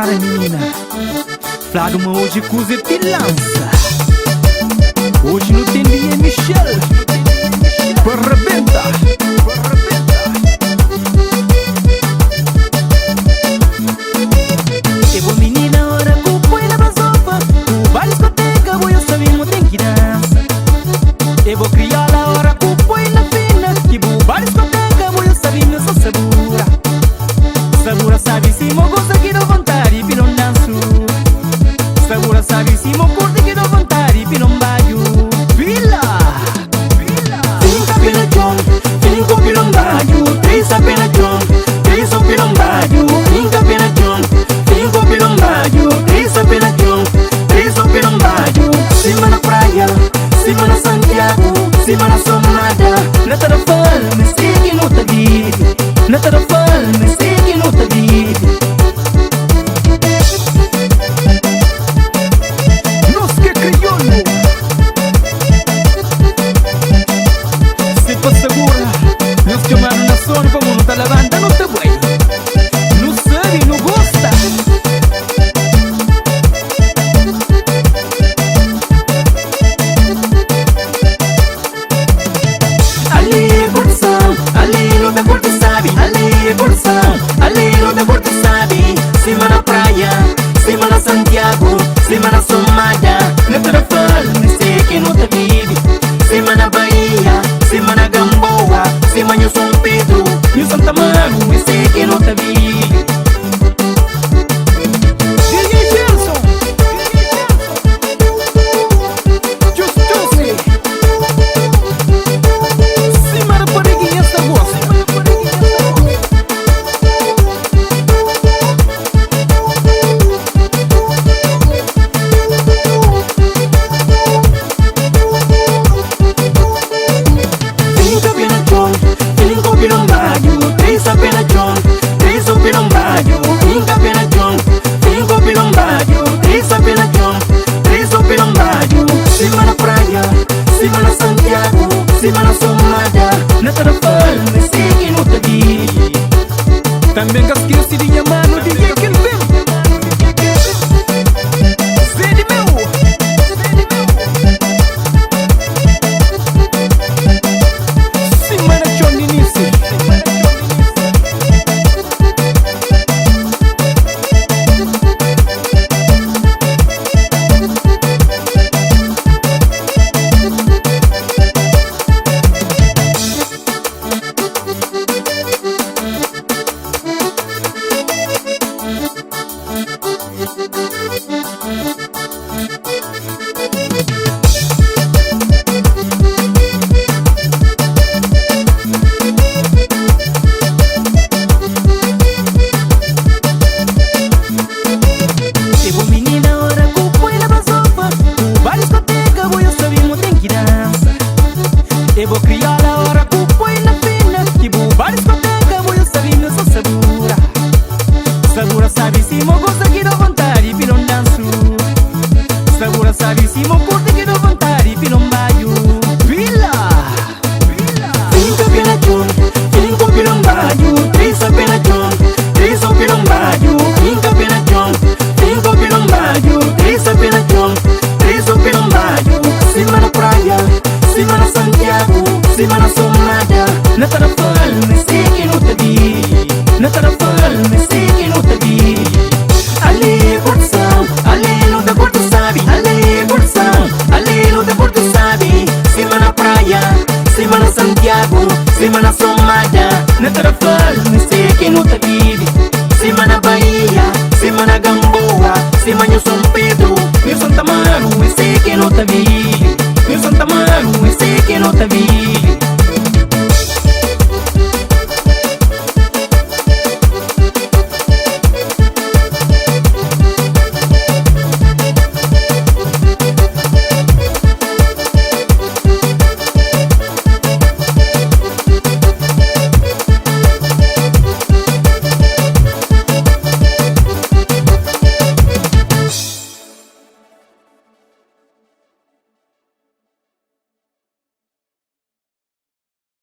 Ai menina, Flagma hoje coisa te lança. Hoje não tem dia Michel para arrebentar. Eu vou menina hora que põe na basofa. O baile discoteca, vou eu saber não tem que dança. Eu vou criar a hora que põe na fina. Que o baile discoteca, vou eu saber não sou sabura. Sabura sabe se mo gosta que dou vontade e não danço. Sabura sabe se mo curte que dou vontade e não baio. Vila Finca pela John, finca pela baio. Três a pela John, três a pela baio. Finca pela John, finca pela baio. Três a pela John, três a pela baio. Cima na praia, cima na Santiago, cima na Somada. Na tarafal, me segue no tavide. Na tarafal, me segue no tavide. Nos que crioulo. Se for segura, nos chamaram na zona, como não tá lavando, não tá bem. Não sabe, não gosta. Ali é curtição, ali no da curte sabe. Ali é curtição, ali no da curte sabe. Cima na praia, cima na Santiago, cima na Somada. Na Tarafal, me segue no Tavide. Cima na Bahia, cima na Gamboa, cima no São Pedro, no Santa Mago, me segue no Tavide. DJ Gelson, Justi, cima na Pareguinha esta voz. Finca pela John, finca pela baio. Três a pela John, três a pela baio. Finca pela John, finca pela baio. Três a pela John, três a pela baio. Cima na praia, cima na Santiago, cima na Somada. Na Tarafal, me segue no Tavide. Também gasquei se de mano, DJ Kelvin. Zé meu. Cima na John Início. Eu vou menina hora que põe na basofa. O baile discoteca, vou eu saber não tem que dança. Eu vou criar a hora que põe na fina. Que o baile discoteca, vou eu saber não sou sabura. Sabura sabe se mo gosta que dou vontade e não danço. Sabura sabe se mo curte que dou vontade e não baio. Vila Finca pela John, finca pela baio. Três a pela John, três a pela baio. Finca pela John, finca pela baio. Três a pela John, três a pela baio. Cima na praia, cima na Santiago, cima na Somada. Na Tarafal.